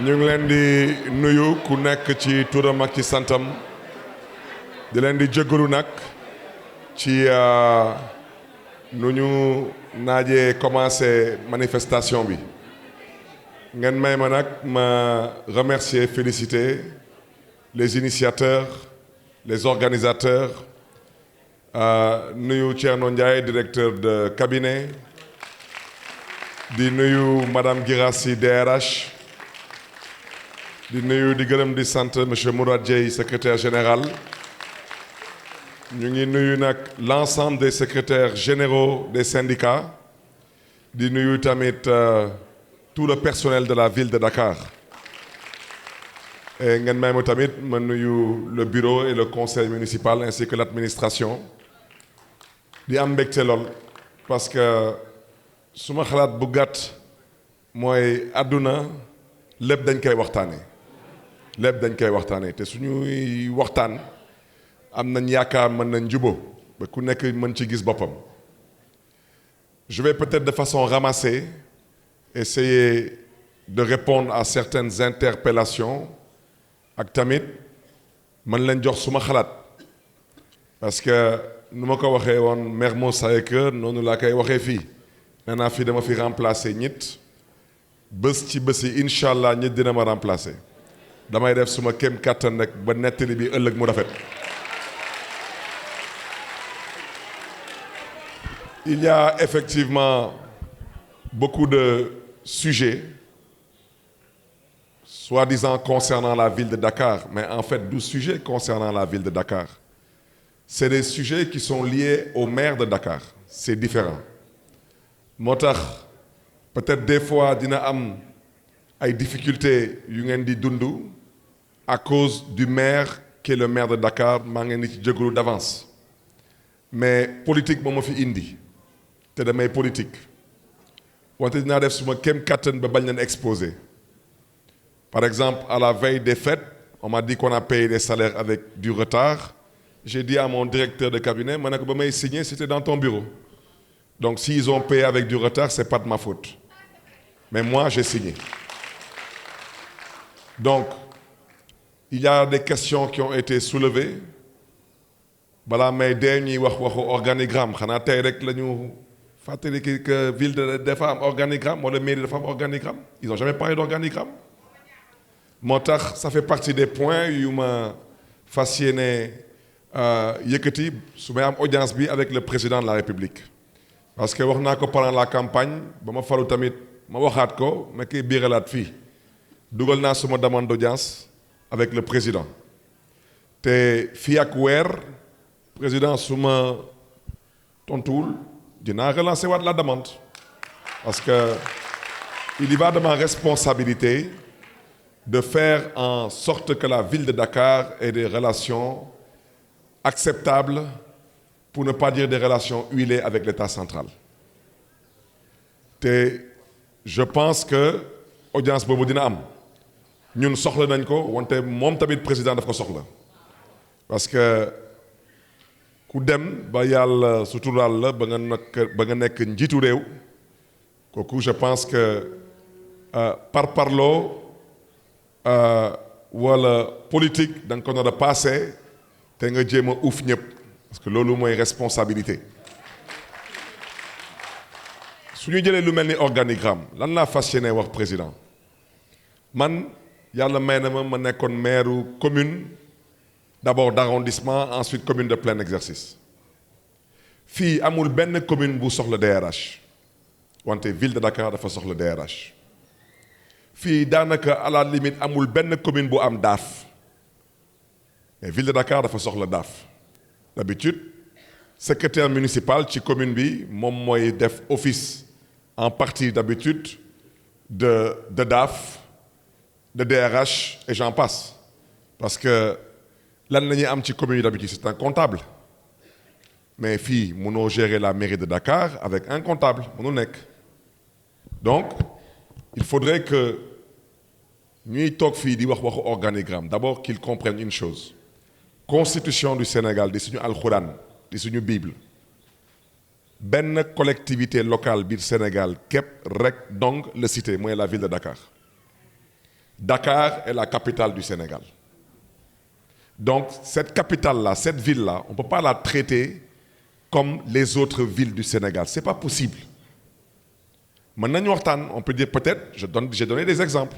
ñu ngi leen di nuyu ku nekk ci turam ak ci santam di leen di jégalu nag ci nu ñu naajee commencé manifestation bi ngeen may ma nag ma remercier féliciter les initiateurs les organisateurs nuyu Thierno Ndiaye directeur de cabinet di nuyu madame Guirassi DRH di nuyu di gërëm di sant monsieur Mourad Dieye secrétaire général ñu ngi nuyu nag l'ensemble des secrétaires généraux des syndicats di nuyu tamit tout le personnel de la ville de Dakar et ngeen may ma tamit ma nuyu le bureau et le conseil municipal ainsi que l'administration di am mbégte lool parce que suma xalaat bu gàtt mooy àdduna lépp dañ koy waxtaane te suñuy waxtaan am nañ yaakaar mën nañ jubo ba ku nekk mën ci gis boppam. Je vais peut-être de façon ramassée essayer de répondre à certaines interpellations ak tamit mën leen jox suma xalaat parce que nu ma ko waxee woon Mermoz Sacré-Cœur noonu laa koy waxee fii nee naa fii dama fi remplacer ñit bés ci bés yi incha allah ñit dina ma remplacer damay def suma kéem kàttan rek ba nettali bi ëllëg mu rafet. Il y a effectivement beaucoup de sujets soi-disant concernant la ville de Dakar, mais en fait 12 sujets concernant la ville de Dakar. C'est des sujets qui sont liés au maire de Dakar. C'est différent. Moo tax peut-être des fois dina am ay difficultés yu ngeen di dund à cause du maire qui est le maire de Dakar maa ngeen di ci jégalu d'avance mais politique moo ma fi indi te damay politique wante dinaa def suma kéem kattan ba bañ leen exposé. Par exemple, à la veille des fêtes, on m'a dit qu'on a payé les salaires avec du retard. J'ai dit à mon directeur de cabinet, ma ne ko ba may signer, c'était dans ton bureau. Donc s'ils ont payé avec du retard, c'est pas de ma faute. Mais moi, j'ai signé. Donc, il y a des questions qui ont été soulevées. Balaa may dee ñuy waxu organigramme xanaa tey rek la ñu fàttali que ville dafa am organigramme wala mairie dafa am organigramme. Ils n'ont jamais parlé d'organigramme. Moo tax ça fait partie des points yu ma fas yéene yëkkati su may am audience bi avec le président de la République parce que wax naa ko pendant la campagne ba ma falu tamit ma waxaat ko ma koy biiralaat fii dugal naa suma demande d'audience avec le président te fii ak weer président su ma tontuwul dinaa relancer waat la demande parce que il y va de ma responsabilité de faire en sorte que la ville de Dakar ait des relations acceptables, pour ne pas dire des relations huilées avec l'État central. te je pense que audience boobu dina am ñun soxla nañ ko wante moom tamit président daf ko soxla parce que ku dem ba yàlla suturaal la ba nga nekk njiitu réew kooku je pense que parloo wala politique da nga ko nar a passé te nga jéem a uuf ñëpp parce que loolu mooy responsabilité su ñu jëlee lu mel ni organigramme lan laa fas yéene wax président man yàlla may na ma nekkoon maire commune d'abord d'arrondissement ensuite commune de plein exercice fii amul benn commune bu soxla DRH wante ville de Dakar dafa soxla DRH fii daanaka à la limite amul benn commune bu am DAF mais ville de Dakar dafa soxla DAF d'habitude secrétaire municipal ci commune bi moom mooy def office en partie d'habitude de DAF de DRH et j'en passe parce que lan la ñuy am ci commune yi d'habitude c'est un comptable mais fii mënoo gérer la mairie de Dakar avec un comptable mënul nekk donc il faudrait que ñuy toog fii di waxu organigramme d'abord qu'ils comprennent une chose constitution du Sénégal di suñu alxuraan di suñu bible benn collectivité locale biir Sénégal képp rek donc le cité mooy la ville de Dakar Dakar est la capitale du Sénégal. Donc cette capitale-là, cette ville-là, on ne peut pas la traiter comme les autres villes du Sénégal. Ce n'est pas possible. Maintenant, on peut dire peut-être, j'ai donné des exemples.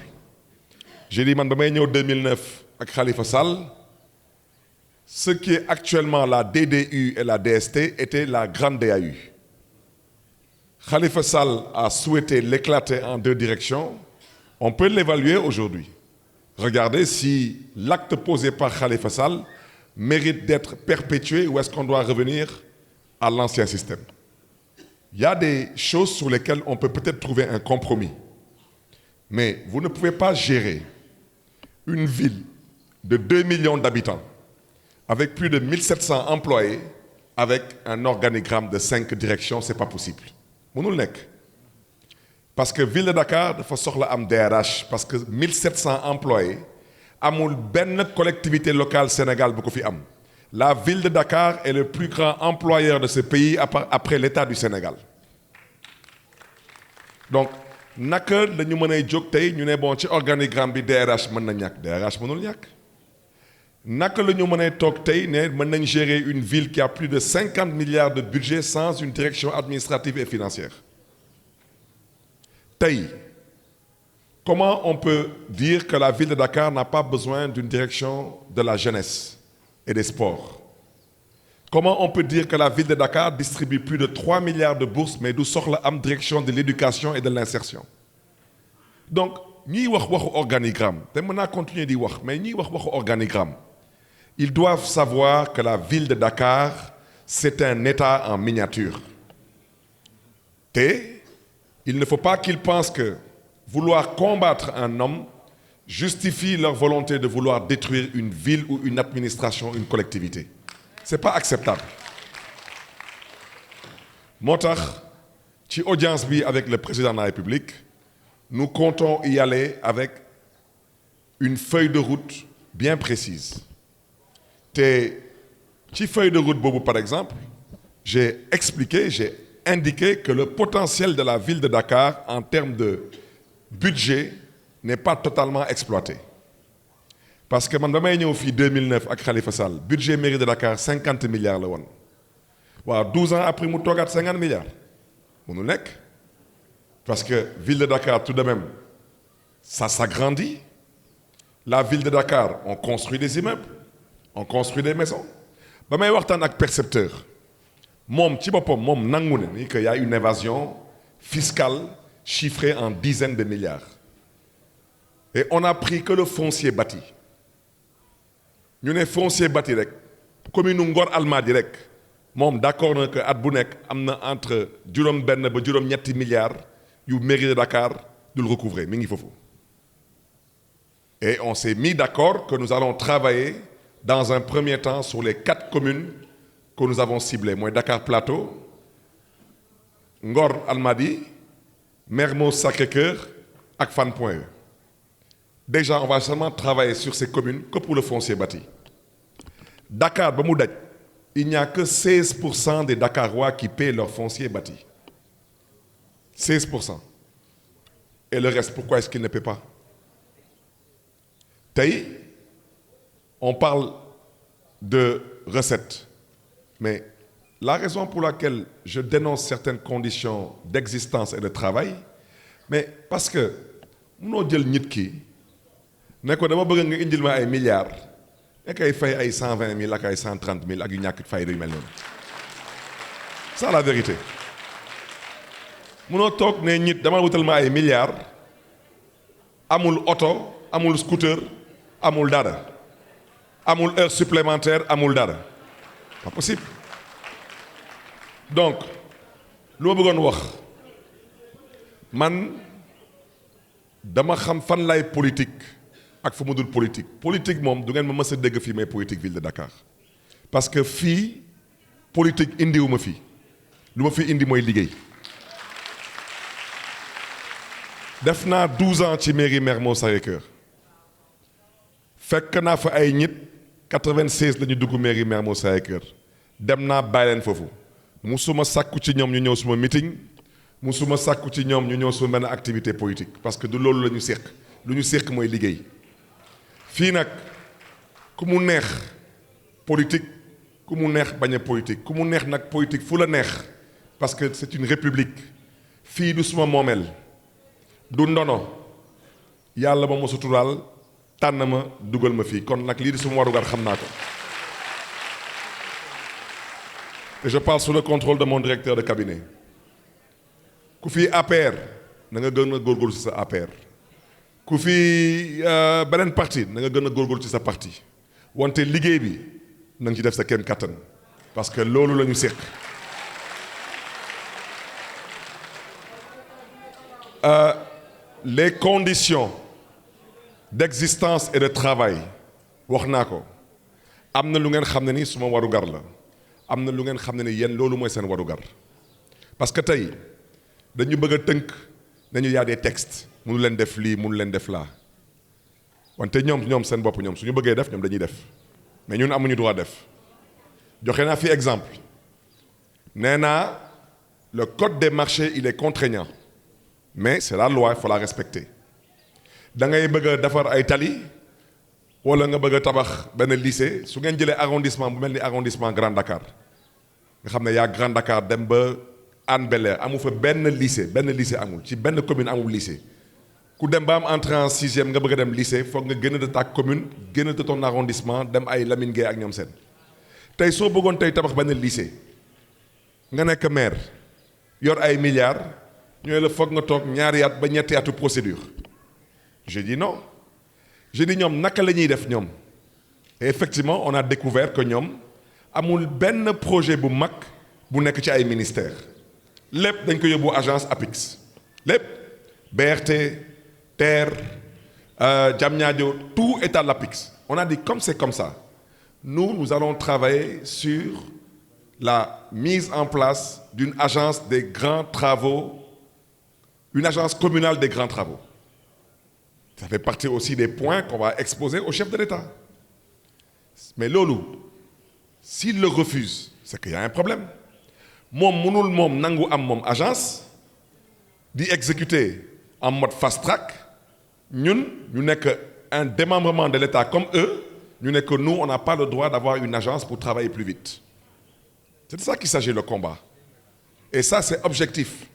J'ai dit, en 2009, avec Khalifa Sall, ce qui est actuellement la DDU et la DST était la grande DAU. Khalifa Sall a souhaité l'éclater en deux directions. On peut l'évaluer aujourd'hui. Regardez si l'acte posé par Khalifa Sall mérite d'être perpétué ou est-ce qu'on doit revenir à l'ancien système. Il y a des choses sur lesquelles on peut peut-être trouver un compromis. Mais vous ne pouvez pas gérer une ville de 2 millions d'habitants avec plus de 1700 employés avec un organigramme de 5 directions, ce n'est pas possible. Mënul nekk. Parce que ville de Dakar dafa soxla am DRH parce que 1700 employés amul benn collectivité locale Sénégal bu ko fi am. La ville de Dakar est le plus grand employeur de ce pays après l'État du Sénégal. Donc naka la ñu mën a jóg tey ñu ne bon ci organigramme bi DRH mën na ñàkk DRH mënul ñàkk. Naka la ñu mën a toog tey ne mën nañ gérer une ville qui a plus de 50 milliards de budget sans une direction administrative et financière. Tey, comment on peut dire que la ville de Dakar n'a pas besoin d'une direction de la jeunesse et des sports? Comment on peut dire que la ville de Dakar distribue plus de 3 milliards de bourses mais du soxla am direction de l'éducation et de l'insertion? Donc ñiy wax waxu organigramme te mën naa continuer di wax mais ñiy wax waxu organigramme ils doivent savoir que la ville de Dakar c'est un État en miniature. Et il ne faut pas qu'ils pensent que vouloir combattre un homme justifie leur volonté de vouloir détruire une ville ou une administration, une collectivité. Ce n'est pas acceptable. Moo tax ci audience bi avec le président de la République, nous comptons y aller avec une feuille de route bien précise. Et ci feuille de route boobu, par exemple, j'ai indiqué que le potentiel de la ville de Dakar en termes de budget n'est pas totalement exploité. Parce que man ba may ñëw fii 2009 ak Khalifa Sall budget mairie de Dakar 50 milliards la woon. Waaw 12 ans après mu toogaat 50 milliards. Mënul nekk. Parce que ville de Dakar tout de même, ça s'agrandit. La ville de Dakar, on construit des immeubles, on construit des maisons. Ba may waxtaan ak percepteur. Moom ci boppam moom nangu na ni qu'il y a une évasion fiscale chiffrée en dizaines de milliards. Et on a pris que le foncier bâti. Ñu ne foncier bâti rek commune Ngor Almadi rek moom d'accord na que at bu nekk am na entre juróom-benn ba juróom-ñetti milliards yu mairie de Dakar dul recouvrer mi ngi foofu. Et on s'est mis d'accord que nous allons travailler dans un premier temps sur les 4 communes que nous avons ciblées, mooy Dakar Plateau, Ngor Almadi, Mermoz Sacré-Cœur ak Fann Point E. Déjà, on va seulement travailler sur ces communes que pour le foncier bâti. Dakar, ba mu daj, il n'y a que 16% des Dakarois qui paient leur foncier bâti. 16%. Et le reste, pourquoi est-ce qu'ils ne paient pas? Tey, on parle de recettes. Mais la raison pour laquelle je dénonce certaines conditions d'existence et de travail, mais parce que munoo jël nit ki ne ko dama bëgg nga indil ma ay milliards ak ay fay ay 120 000 ak ay 130 000 ak yu ñàkk fay yu mel noonu. C'est la vérité. Munoo toog ne nit dama wutal ma ay milliards amul oto amul scooter amul dara amul heure supplémentaire amul dara. Pas possible. Donc lu ma bëggoon wax man dama xam fan lay politique ak fu mu dul politique. Politique moom du ngeen ma mës a dégg fii mais politique ville de Dakar. Parce que fii politique indiwu ma fii lu ma fi indi mooy liggéey. Def naa 12 ans ci mairie Mermoz Sacré-Cœur. Fekk naa fa ay nit 96 la ñu dugg mairie Mermoz Sacré-Cœur. Dem naa bàyyi leen foofu. Musuma sàkku ci ñoom ñu ñëw suma meeting. Musuma sàkku ci ñoom ñu ñëw suma benn activité politique parce que du loolu la ñu seq lu ñu séq mooy liggéey fii nag ku mu neex politique ku mu neex bañ a politique ku mu neex nag politique fu la neex parce que c'est une république fii du suma moomeel du ndono yàlla ma mosu turaal tànn ma dugal ma fii kon nag lii di suma warugar xam naa ko et je parle sous le contrôle de mon directeur de cabinet ku fi APR na nga gën a góorgóorlu ci sa APR ku fi beneen parti na nga gën a góorgóorlu ci sa parti wante liggéey bi na nga ci def sa kenn kattan parce que loolu la ñu séq les conditions d'existence et de travail wax naa ko am na lu ngeen xam ne ni suma warugar la am na lu ngeen xam ne ni yéen loolu mooy seen warugar parce que tey dañu bëgg a tënk nañu yaa des textes mënu leen def lii mënu leen def laa wante ñoom seen bopp ñoom suñu bëggee def ñoom dañuy def mais ñun amuñu droit def joxe naa fi exemple nee naa le code des marchés il est contraignant mais c'est la loi il faut la respecter da ngay bëgg a defar ay tali wala nga bëgg a tabax benn lycée su ngeen jëlee arrondissement bu mel ni arrondissement Grand Dakar nga xam ne yaa Grand Dakar dem ba Hann Bel-Air amu fa benn lycée amul ci benn commune amul lycée ku dem ba am entrée en sixième nga bëgg a dem lycée foog nga génn de ta commune génn de ton arrondissement dem ay Lamine Gueye ak ñoom seen tey soo bëggoon tey tabax benn lycée nga nekk maire yor ay milliards ñooy la foog nga toog ñaari at ba ñetti atu procédure je dis non je dis ñoom naka la ñuy def ñoom et effectivement on a découvert que ñoom amul benn projet bu mag bu nekk ci ay ministères lépp dañ ko yóbbu agence APIX lépp BRT TER Diamniadio tout est à l'APIX on a dit comme c'est comme ça nous allons travailler sur la mise en place d'une agence des grands travaux une agence communale des grands travaux ça fait partie aussi des points qu'on va exposer au chef de l'État mais loolu s'il le refuse c'est qu'il y a un problème moom mënul moom nangu am moom agence di exécuter en mode fast track ñun ñu nekk un démembrement de l'État comme eux ñu nekk nous on n'a pas le droit d'avoir une agence pour travailler plus vite c'est de ça qu'il s'agit le combat et ça c'est objectif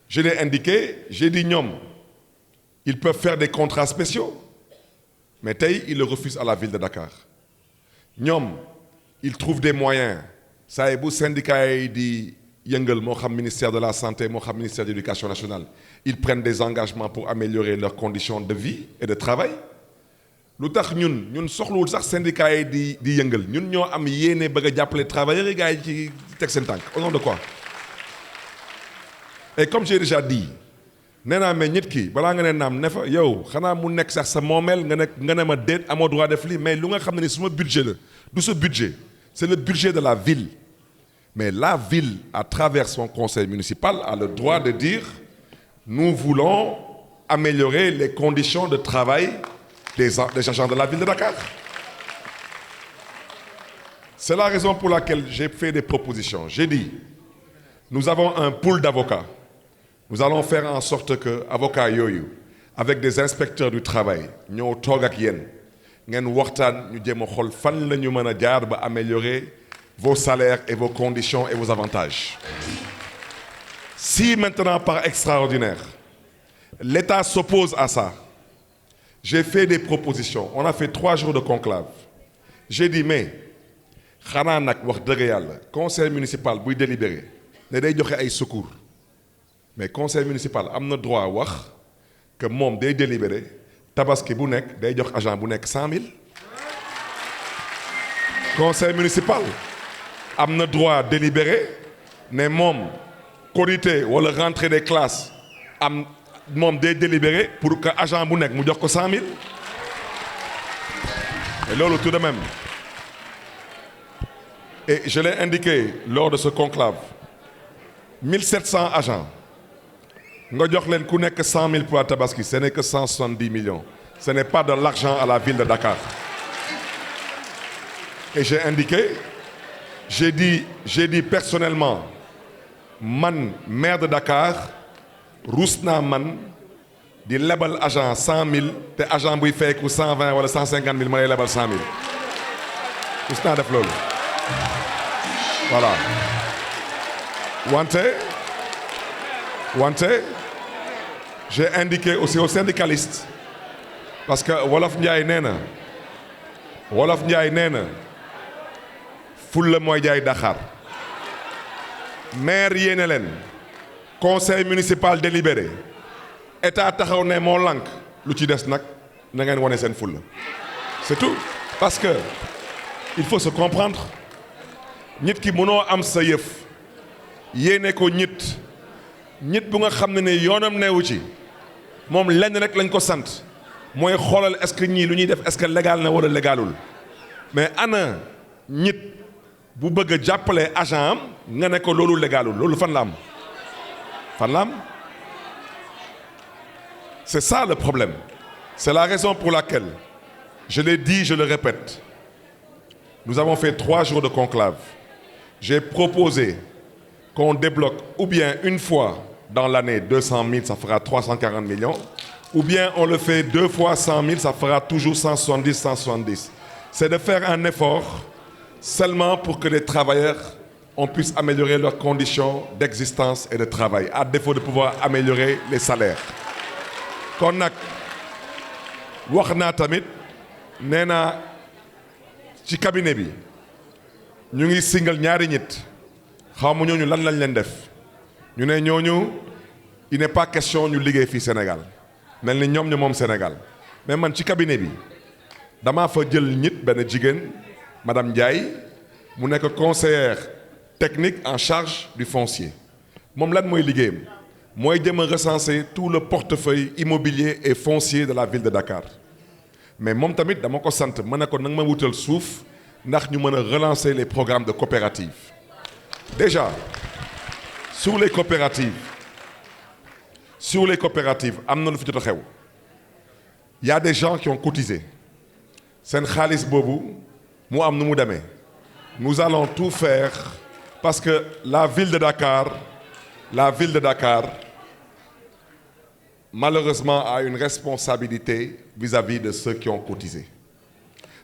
je l'ai indiqué j'ai dit ñoom ils peuvent faire des contrats spéciaux mais tey ils le refusent à la ville de Dakar ñoom ils trouvent des moyens saa yi bu syndicat yi di yëngal moo xam ministère de la santé moo xam ministère de l'éducation nationale ils prennent des engagements pour améliorer leurs conditions de vie et de travail lu tax ñun soxlawul sax syndicat yi di yëngal ñun ñoo am yéene bëgg a jàppale travailleurs yi gars yi ci teg seen tànk au nom de quoi et comme j'ai déjà dit nee naa mais nit ki balaa nga ne naam ne fa yow xanaa mu nekk sax sa moomeel nga ne ma déet amoo droit def lii mais lu nga xam ne ni suma budget la du sa budget c'est le budget de la ville mais la ville à travers son conseil municipal a le droit de dire nous voulons améliorer les conditions de travail des agents de la ville de Dakar c'est la raison pour laquelle j'ai fait des propositions j'ai dit nous avons un pool d'avocats nous allons faire en sorte que avocats yooyu avec des inspecteurs du travail ñoo toog ak yéen ngeen waxtaan ñu jéem a xool fan la ñu mën a jaar ba améliorer vos salaires et vos conditions et vos avantages si maintenant par extraordinaire l'État s'oppose à ça j'ai fait des propositions on a fait 3 jours de conclave j'ai dit mais xanaa nag wax dëgg yàlla conseil municipal buy délibéré ne day joxe ay secours mais conseil municipal am na droit wax que moom day délibéré tabaski bu nekk day jox agent bu nekk 100 000 conseil municipal am na droit délibéré ne moom korité wala rentrée des classes am moom day délibéré pour que agent bu nekk mu jox ko 100 000 et loolu tout de même et je l'ai indiqué lors de ce conclave 1700 agents nga jox leen ku nekk 100 000 pour la tabaski ce n'est que 170 millions ce n'est pas de l'argent à la ville de Dakar et j'ai indiqué j'ai dit personnellement man maire de Dakar rus naa man di lebal agent 100 000 te agent buy feeku 120 wala 150 000 ma lay lebal 100 000 gis naa def loolu voilà wante j'ai indiqué aussi aux syndicalistes parce que Wolof Njaay nee na fulla mooy jaay Dakar maire yéene leen conseil municipal délibéré état taxaw ne moo lànk lu ci des nag na ngeen wane seen fulla c'est tout parce que il faut se comprendre nit ki mënoo am sa yëf yéene ko nit bu nga xam ne yoonam neewu ci moom lenn rek lañ ko sant mooy xoolal est-ce que ñii lu ñuy def est-ce que légal na wala légalul mais ana nit bu bëgg a jàppale agent am nga ne ko loolu légalul loolu fan la am c'est ça le problème c'est la raison pour laquelle je l'ai dit, je le répète, nous avons fait 3 jours de conclave. J'ai proposé qu'on débloque ou bien une fois dans l'année 200 000, ça fera 340 millions, ou bien on le fait 2 fois 100 000, ça fera toujours 170. C'est de faire un effort seulement pour que les travailleurs on puisse améliorer leurs conditions d'existence et de travail, à défaut de pouvoir améliorer les salaires. Kon nag wax naa tamit nee naa ci cabinet bi ñu ngi singal ñaari nit xawma ñooñu lan lañ leen def ñu ne ñooñu il n'est pas question ñu liggéey fii Sénégal mel ni ñoom ñu moom Sénégal mais man ci cabinet bi damaa fa jël nit benn jigéen madame Ndiaye mu nekk conseillère technique en charge du foncier moom lan mooy liggéeyam mooy jëm a recenser tout le portefeuille immobilier et foncier de la ville de Dakar mais moom tamit dama ko sant ma ne ko nag ma wutal suuf ndax ñu mën a relancer les programmes de coopératives déjà sur les coopératives am na lu fi jot a xew y a des gens qui ont cotisé seen xaalis boobu mu am nu mu demee nous allons tout faire parce que la ville de Dakar malheureusement a une responsabilité vis-à-vis de ceux qui ont cotisé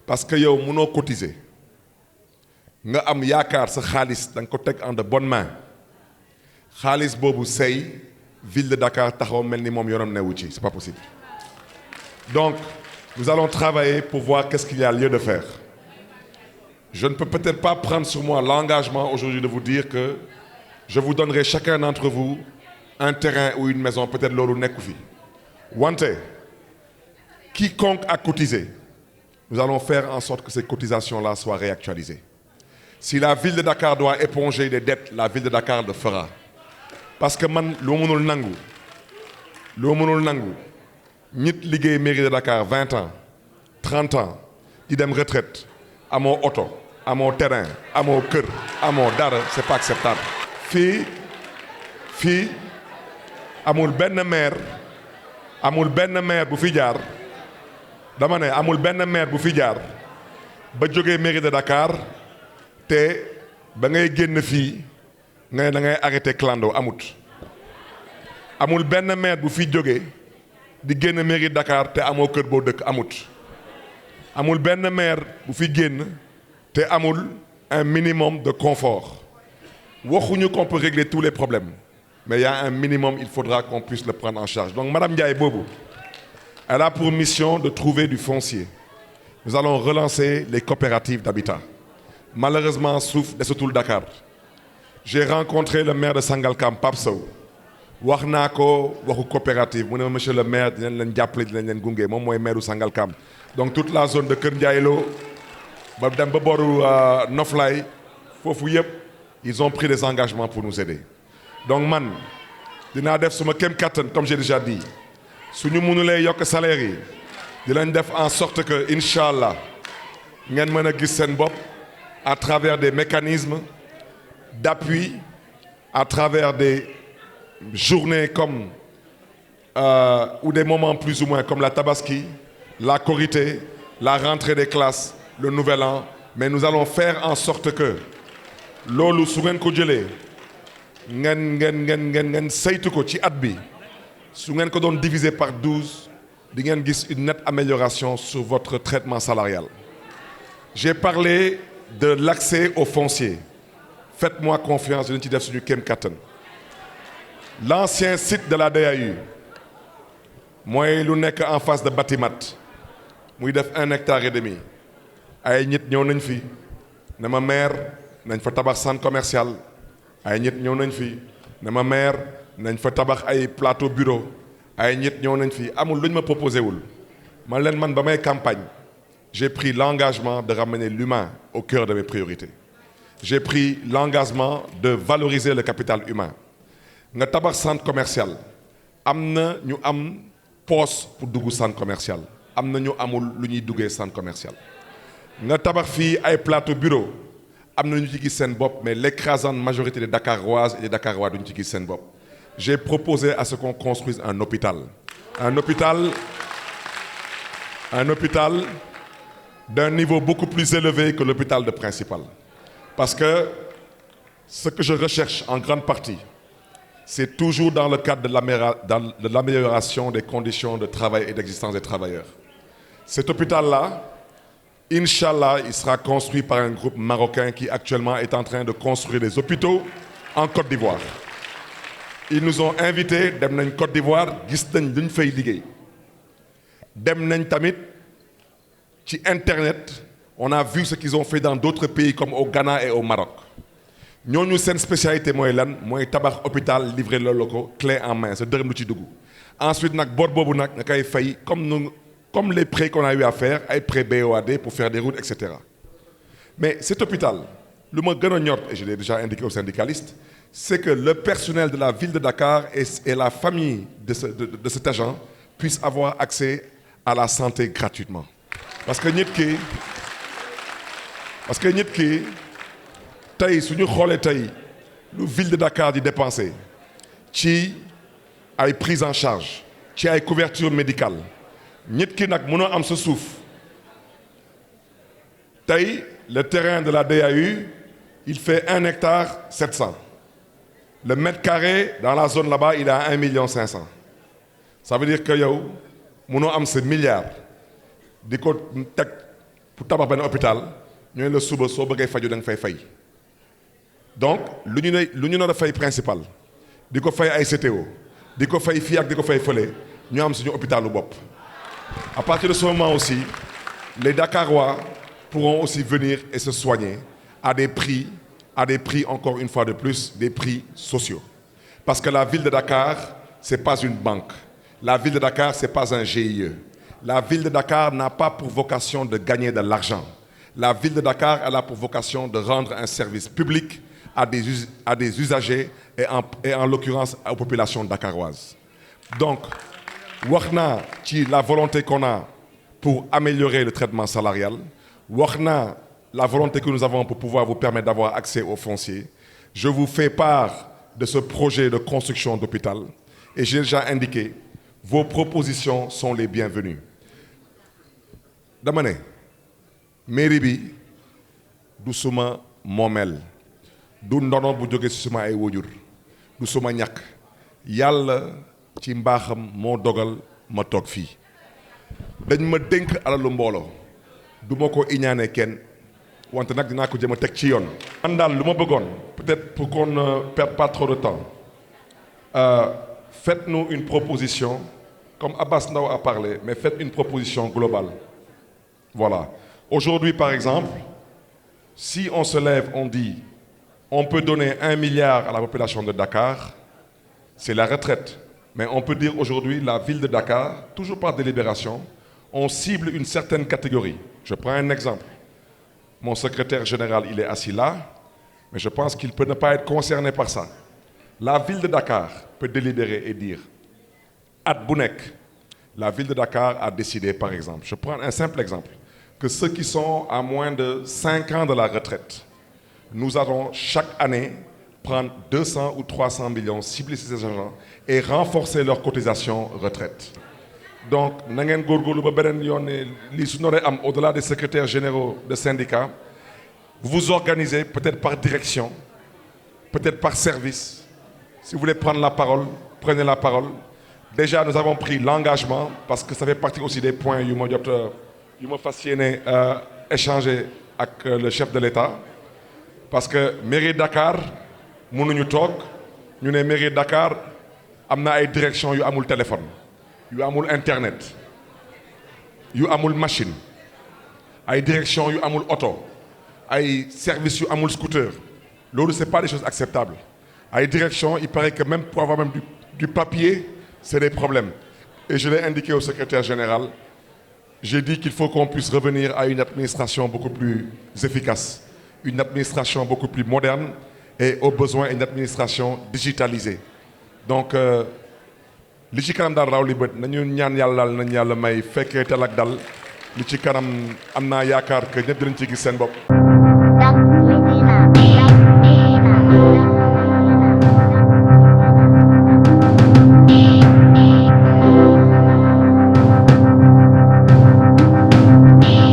parce que yow mënoo cotiser nga am yaakaar sa xaalis da nga ko teg en de bonnes mains xaalis boobu say ville de Dakar taxaw mel ni moom yoonam newu ci c'est pas possible donc nous allons travailler pour voir qu'est-ce qu'il y a lieu de faire je ne peux peut-être pas prendre sur moi l'engagement aujourd'hui de vous dire que je vous donnerai chacun d'entre vous un terrain ou une maison peut-être loolu nekku fi wante quiconque a cotisé nous allons faire en sorte que ces cotisations-là soient réactualisées si la ville de Dakar doit éponger des dettes la ville de Dakar le fera parce que man loo mënul nangu nit liggéey mairie de Dakar 20 ans 30 ans di dem retraite amoo oto amoo terrain amoo kër amoo dara c'est pas acceptable fii amul benn maire bu fi jaar dama ne amul benn maire bu fi jaar ba jógee mairie de Dakar te ba ngay génn fii nga ne da ngay arrêté clando amul benn maire bu fi jógee di génn mairie de Dakar te amoo kër boo dëkk amul benn maire bu fi génn te amul un minimum de confort waxuñu qu'on peut régler tous les problèmes mais il y a un minimum il faudra qu'on puisse le prendre en charge donc madame Ndiaye boobu elle a pour mission de trouver du foncier nous allons relancer les coopératives d'habitat malheureusement suuf desatul Dakar j'ai rencontré le maire de Sangalkam Pape Sow wax naa ko waxu coopérative mu ne monsieur le maire dinañ leen jàppale dinañ leen gunge moom mooy maire u Sangalkam donc toute la zone de Kër Ndiaye Lo ba dem ba booru Noflaye foofu yëpp ils ont pris des engagements pour nous aider donc man dinaa def suma kem kattan comme j'ai déjà dit suñu mënulee yokk salaire yi dinañ def en sorte que incha allah ngeen mën a gis seen bopp à travers des mécanismes d'appui à travers des journées comme ou des moments plus ou moins comme la Tabaski la Korité la rentrée des classes le Nouvel An mais nous allons faire en sorte que loolu su ngeen ko jëlee ngeen saytu ko ci at bi Si vous avez divisé par 12, vous avez une nette amélioration sur votre traitement salarial. J'ai parlé de l'accès au foncier. Faites-moi confiance, je vais vous dire Kem Katten. L'ancien site de la DAU, moi, je suis en face de Batimat. Moi, je fais 1,5 hectare. Ay nit ñëw nañ fi ne ma maire nañ fa tabax centre commercial ay nit ñëw nañ fi ne ma maire nañ fa tabax ay plateau bureau ay nit ñëw nañ fi amul luñ ma proposé wul man leen man ba may campagne j'ai pris l'engagement de ramener l'humain au cœur de mes priorités j'ai pris l'engagement de valoriser le capital humain nga tabax centre commercial am na ñu am poste pour dugg centre commercial am na ñu amul lu ñuy duggee centre commercial nga tabax fii ay plateau bureau am na ñu ci gis seen bopp mais l'écrasante majorité des Dakaroises et des Dakarois duñu ci gis seen bopp j'ai proposé à ce qu'on construise un hôpital d'un niveau beaucoup plus élevé que l'hôpital de Principal parce que ce que je recherche en grande partie c'est toujours dans le cadre de l'amélioration des conditions de travail et d'existence des travailleurs cet hôpital-là Inch'Allah, il sera construit par un groupe marocain qui actuellement est en train de construire des hôpitaux en Côte d'Ivoire. Ils nous ont invités, dem nañ Côte d'Ivoire, gis nañ luñ fay liggéey. Dem nañ tamit ci internet, on a vu ce qu'ils ont fait dans d'autres pays comme au Ghana et au Maroc. ñooñu seen spécialité mooy lan mooy tabax hôpital livré loolu ko clé en main sa dërëm lu ci dugg. Ensuite nag bor boobu nag nga koy fay comme les prêts qu'on a eu à faire, les prêts BOAD pour faire des routes, etc. Mais cet hôpital, le mot gagnant, et je l'ai déjà indiqué aux syndicalistes, c'est que le personnel de la ville de Dakar et la famille de cet agent puissent avoir accès à la santé gratuitement. Parce que nit ki tey suñu xoolee tey lu ville de Dakar di dépenser ci ay prise en charge ci ay couverture médicale nit ki nag mënoo am sa suuf tey le terrain de la DAU il fait 1,7 hectare. Le mètre carré dans la zone là-bas il est à 1,5 million. Ça veut dire que yow mënoo am sa milliard di ko teg pour tabax benn hôpital ñooy la suba soo bëggee faju da nga fay fay donc lu ñu nar a fay principal di ko fay ay CTO di ko fay fii ak di ko fay fële ñu am suñu hôpitalu bopp. À partir de ce moment aussi, les Dakarois pourront aussi venir et se soigner à des prix encore une fois de plus, des prix sociaux. Parce que la ville de Dakar, ce n'est pas une banque. La ville de Dakar, ce n'est pas un GIE. La ville de Dakar n'a pas pour vocation de gagner de l'argent. La ville de Dakar, elle a pour vocation de rendre un service public à des usagers et en l'occurrence aux populations dakaroises. Donc, wax naa ci la volonté qu'on a pour améliorer le traitement salarial wax naa la volonté que nous avons pour pouvoir vous permettre d'avoir accès au foncier je vous fais part de ce projet de construction d'hôpital et j'ai déjà indiqué vos propositions sont les bienvenues dama ne mairie bi du suma moomeel du ndono bu jóge ci suma ay wójur du suma ñàkk yàlla ci mbaaxam moo dogal ma toog fii dañ ma dénk alalu mbooloo du ma ko iñaane kenn wante nag dinaa ko jëm a teg ci yoon. man daal lu ma bëggoon peut-être pour qu'on ne perde pas trop de temps faites-nous une proposition comme Abbas Ndao a parlé mais faites une proposition globale voilà aujourd'hui par exemple si on se lève on dit on peut donner 1 milliard à la population de Dakar c'est la retraite. Mais on peut dire aujourd'hui, la ville de Dakar, toujours par délibération, on cible une certaine catégorie. Je prends un exemple. Mon secrétaire général, il est assis là, mais je pense qu'il peut ne pas être concerné par ça. La ville de Dakar peut délibérer et dire, at bu nekk, la ville de Dakar a décidé, par exemple, je prends un simple exemple, que ceux qui sont à moins de 5 ans de la retraite, nous allons chaque année prendre 200 ou 300 millions, cibler ces agents et renforcer leur cotisation retraite. Donc, na ngeen góorgóorlu ba beneen yoon ne lii su noree am au-delà des secrétaires généraux de syndicats, vous vous organisez peut-être par direction, peut-être par service. Si vous voulez prendre la parole, prenez la parole. Déjà, nous avons pris l'engagement, parce que ça fait partie aussi des points yu ma fas yéene échanger avec le chef de l'État, parce que mairie Dakar mënuñu toog ñu ne mairie Dakar am na ay direction yu amul téléphone, yu amul internet, yu amul machine, ay direction yu amul auto, ay service yu amul scooter. Loolu c'est pas des choses acceptables. Ay direction, il paraît que même pour avoir même du papier, c'est des problèmes. Et je l'ai indiqué au secrétaire général, j'ai dit qu'il faut qu'on puisse revenir à une administration beaucoup plus efficace, une administration beaucoup plus moderne et au besoin une administration digitalisée. Donc li ci kanam daal raw li bët nañu ñaan yàlla nañ yàlla may fekkee tel ak dal li ci kanam am naa yaakaar que ñëpp dinañ ci gis seen bopp.